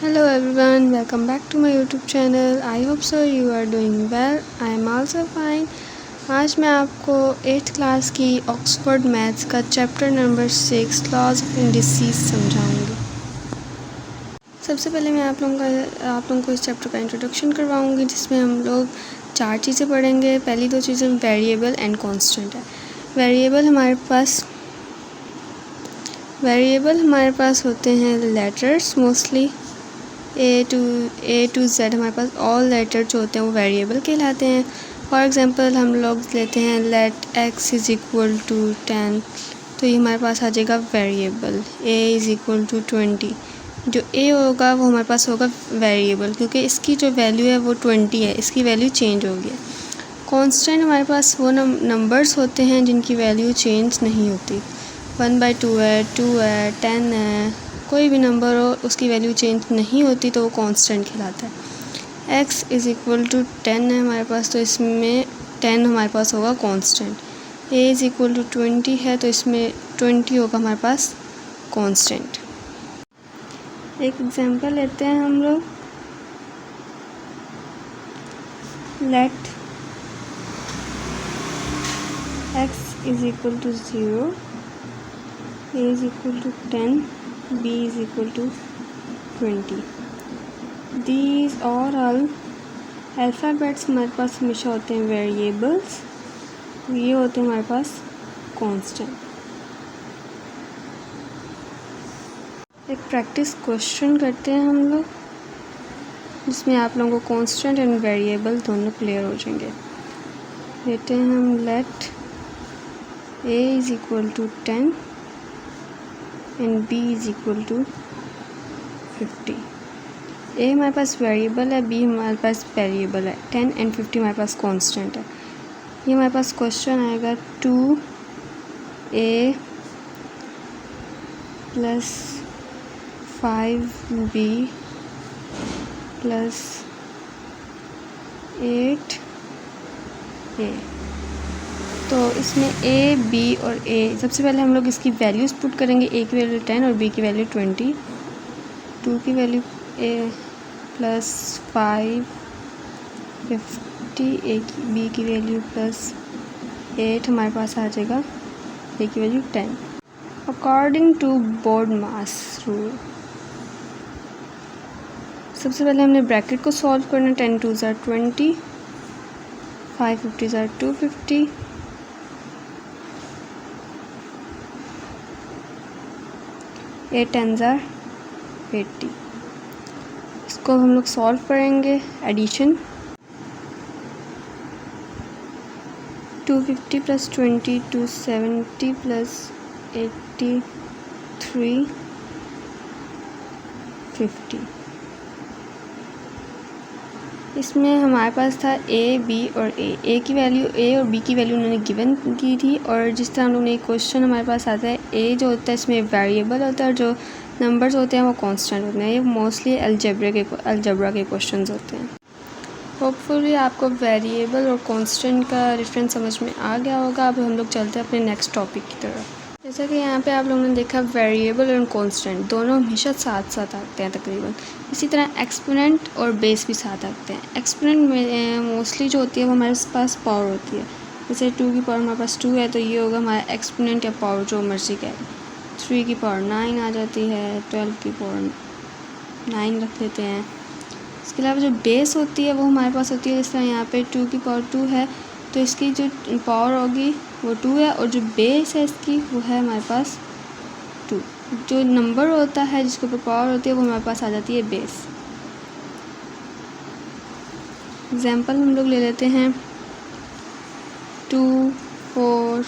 Hello everyone, welcome back to my YouTube channel. I hope so you are doing well. I am also fine. आज मैं आपको 8th class की Oxford maths का chapter number 6 laws of indices समझाऊंगी। सबसे पहले मैं आप लोगों को इस चैप्टर का इंट्रोडक्शन करवाऊंगी, जिसमें हम लोग 4 चीज़ें पढ़ेंगे। पहली 2 चीज़ें वेरिएबल एंड कांस्टेंट है। वेरिएबल हमारे पास होते हैं letters, mostly A to Z हमारे पास ऑल लेटर जो होते हैं वो वेरिएबल कहलाते हैं। फॉर एग्जांपल हम लोग लेते हैं let X is equal to 10, तो ये हमारे पास आ जाएगा variable. A is equal to 20, जो ए होगा वो हमारे पास होगा वेरिएबल, क्योंकि इसकी जो वैल्यू है वो 20 है, इसकी वैल्यू चेंज हो गई है। कांस्टेंट हमारे पास वो नंबर्स होते हैं जिनकी वैल्यू चेंज नहीं होती। 1/2 है, 2 है, 10 है, कोई भी नंबर हो उसकी वैल्यू चेंज नहीं होती तो वो कांस्टेंट कहलाता है। x इज़ इक्वल टू 10 है हमारे पास, तो इसमें 10 हमारे पास होगा constant. a is equal to 20 है, तो इसमें 20 होगा हमारे पास कांस्टेंट। एक एग्जांपल लेते हैं हम लोग। Let x is equal to 0, a is equal to 10, b is equal to 20. These are all alphabets हमारे पास हमेशा होते हैं वेरिएबल्स, ये होते हैं हमारे पास कांस्टेंट। एक प्रैक्टिस क्वेश्चन करते हैं हम लोग, जिसमें आप लोगों को कांस्टेंट एंड वेरिएबल दोनों क्लियर हो जाएंगे। लेते हैं हम let a is equal to 10 and b is equal to 50। a हमारे पास वेरिएबल है, b हमारे पास वेरिएबल है, 10 एंड 50 हमारे पास कांस्टेंट है। ये हमारे पास क्वेश्चन आएगा 2a plus 5b plus 8a। तो इसमें a, b और a, सबसे पहले हम लोग इसकी वैल्यूज़ पुट करेंगे। a की वैल्यू 10 और b की वैल्यू 20। 2 की वैल्यू a प्लस 5 50, b की वैल्यू प्लस 8 हमारे पास आ जाएगा, a की वैल्यू 10। अकॉर्डिंग टू बोर्डमास रूल सबसे पहले हमने ब्रैकेट को सॉल्व करना। 10 2s are 20, 5 50s are 250, 8 10s are 80। इसको हम लोग सॉल्व करेंगे। Addition 250 plus 20 270 plus 83 50। इसमें हमारे पास था a, b और a की वैल्यू, a और b की वैल्यू उन्होंने गिवन की थी। और जिस तरह हम लोग ने क्वेश्चन हमारे पास आता है, a जो होता है इसमें वेरिएबल होता है और जो नंबर्स होते हैं वो कांस्टेंट होते हैं। ये मोस्टली अलजेब्रा के क्वेश्चंस होते हैं। होपफुली आपको वेरिएबल और कांस्टेंट का डिफरेंस समझ में आ गया होगा। अब हम लोग चलते हैं अपने नेक्स्ट टॉपिक की तरफ। जैसा कि यहाँ पे आप लोगों ने देखा, वेरिएबल और कांस्टेंट दोनों हमेशा साथ साथ आते हैं तकरीबन। इसी तरह एक्सपोनेंट और बेस भी साथ आते हैं। एक्सपोनेंट में मोस्टली जो होती है वो हमारे पास पावर होती है। जैसे 2 की पावर हमारे पास 2 है, तो ये होगा हमारा एक्सपोनेंट या पावर, जो मर्जी का है। 3 की पावर 9 आ जाती है, 12 की पावर 9 रख लेते हैं। इसके अलावा जो बेस होती है वो हमारे पास होती है, जिस तरह यहाँ पे 2 की पावर 2 है, तो इसकी जो पावर होगी वो 2 है, और जो बेस है इसकी वो है हमारे पास 2। जो नंबर होता है जिसके ऊपर पावर होती है वो हमारे पास आ जाती है बेस। एग्जांपल हम लोग ले लेते हैं 2 4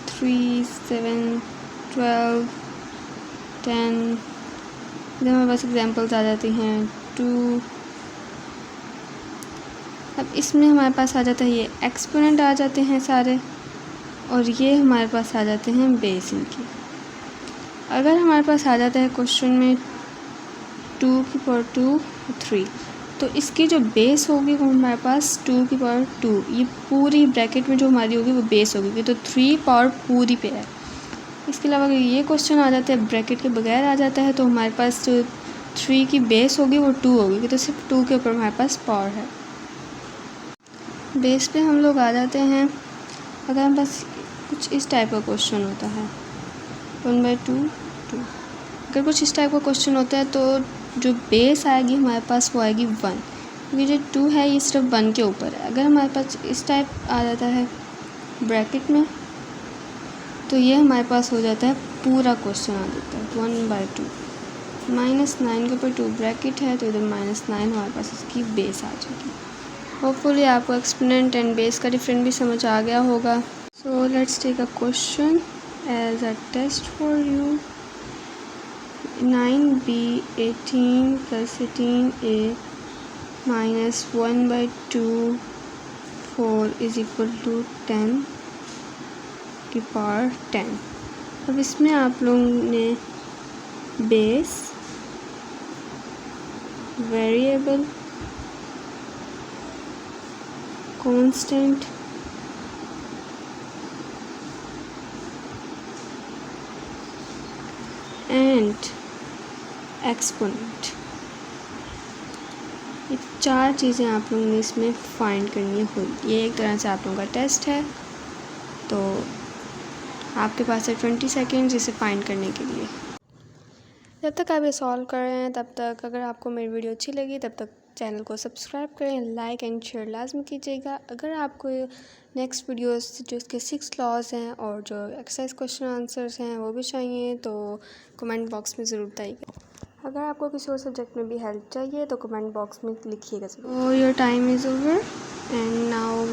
3 7 12 10। जब हमारे पास एग्जांपल्स आ जाती हैं 2। अब इसमें हमारे पास आ जाता है ये एक्सपोनेंट आ जाते हैं सारे, और ये हमारे पास आ जाते हैं बेस इनकी। अगर हमारे पास आ जाता है क्वेश्चन में 2 की पावर 2 3, तो इसकी जो बेस होगी वो हमारे पास 2 की पावर 2, ये पूरी ब्रैकेट में जो हमारी होगी वो बेस होगी, तो 3 पावर पूरी पे है। इसके अलावा अगर ये क्वेश्चन आ जाता है ब्रैकेट के बगैर आ जाता है, तो हमारे पास जो 3 की बेस होगी वो 2 होगी, तो सिर्फ 2 के ऊपर हमारे पास पावर है। बेस पे हम लोग आ जाते हैं। अगर हमारे पास कुछ इस टाइप का क्वेश्चन होता है 1/2 2, अगर कुछ इस टाइप का क्वेश्चन होता है तो जो बेस आएगी हमारे पास वो आएगी 1, क्योंकि जो 2 है ये सिर्फ 1 के ऊपर है। अगर हमारे पास इस टाइप आ जाता है ब्रैकेट में तो ये हमारे पास हो जाता है पूरा क्वेश्चन आ जाता है 1/2 -9 के ऊपर 2 ब्रैकेट है, तो इधर -9 हमारे पास इसकी बेस आ जाएगी। होपफुली आपको एक्सपोनेंट एंड बेस का डिफरेंट भी समझ आ गया होगा। So let's take a question as a test for you. 9b 18 + 18a - 1/2 4 = 10 की पावर 10। अब इसमें आप लोगों ने base, variable, constant, and exponent, ये 4 चीज़ें आप लोगों ने इसमें फाइंड करनी होगी। ये एक तरह से आप लोगों का टेस्ट है, तो आपके पास है 20 सेकेंड्स इसे फाइंड करने के लिए। जब तक आप ये सॉल्व कर रहे हैं तब तक अगर आपको मेरी वीडियो अच्छी लगी तब तक चैनल को सब्सक्राइब करें, लाइक एंड शेयर लाजमी कीजिएगा। अगर आपको नेक्स्ट वीडियोस जो इसके 6 लॉज हैं और जो एक्सरसाइज क्वेश्चन आंसर्स हैं वो भी चाहिए तो कमेंट बॉक्स में ज़रूर बताइएगा। अगर आपको किसी और सब्जेक्ट में भी हेल्प चाहिए तो कमेंट बॉक्स में लिखिएगा ज़रूर। Your time is over and now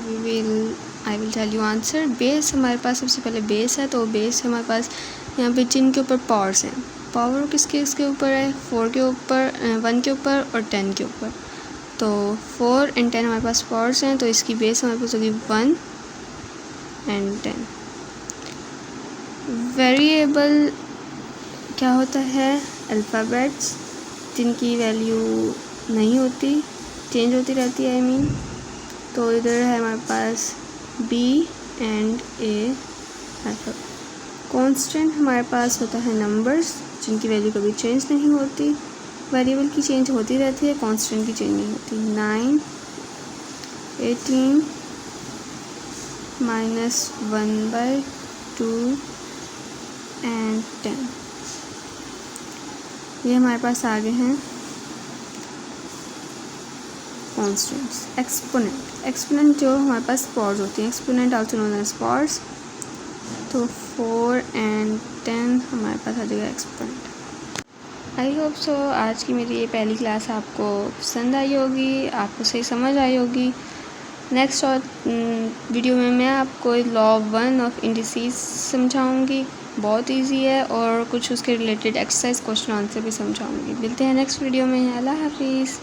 I will tell you answer. Base हमारे पास सबसे पहले बेस है, तो बेस हमारे पास यहाँ पे जिनके ऊपर पावर्स हैं। पावर किसके ऊपर है? 4 के ऊपर, 1 के ऊपर और 10 के ऊपर। तो 4 एंड 10 हमारे पास पावर्स हैं, तो इसकी बेस हमारे पास होगी 1 एंड 10। वेरिएबल क्या होता है? अल्फ़ाबेट्स जिनकी वैल्यू नहीं होती, चेंज होती रहती है, तो इधर है हमारे पास B and A alphabet. Constant हमारे पास होता है नंबर्स जिनकी वैल्यू कभी चेंज नहीं होती। वेरिएबल की चेंज होती रहती है, कांस्टेंट की चेंज नहीं होती। 9 18 - 1/2 एंड 10, ये हमारे पास आगे हैं कांस्टेंट्स। एक्सपोनेंट जो हमारे पास पावर्स होती हैं, exponent also known as powers, तो 4 एंड 10 हमारे पास आ जाएगा एक्सपोनेंट। आई होप सो आज की मेरी ये पहली क्लास आपको पसंद आई होगी, आपको सही समझ आई होगी। नेक्स्ट और वीडियो में मैं आपको लॉ 1 ऑफ इंडिसेस समझाऊंगी, बहुत इजी है, और कुछ उसके रिलेटेड एक्सरसाइज क्वेश्चन आंसर भी समझाऊंगी। मिलते हैं नेक्स्ट वीडियो में। अल्लाह हाफिज़।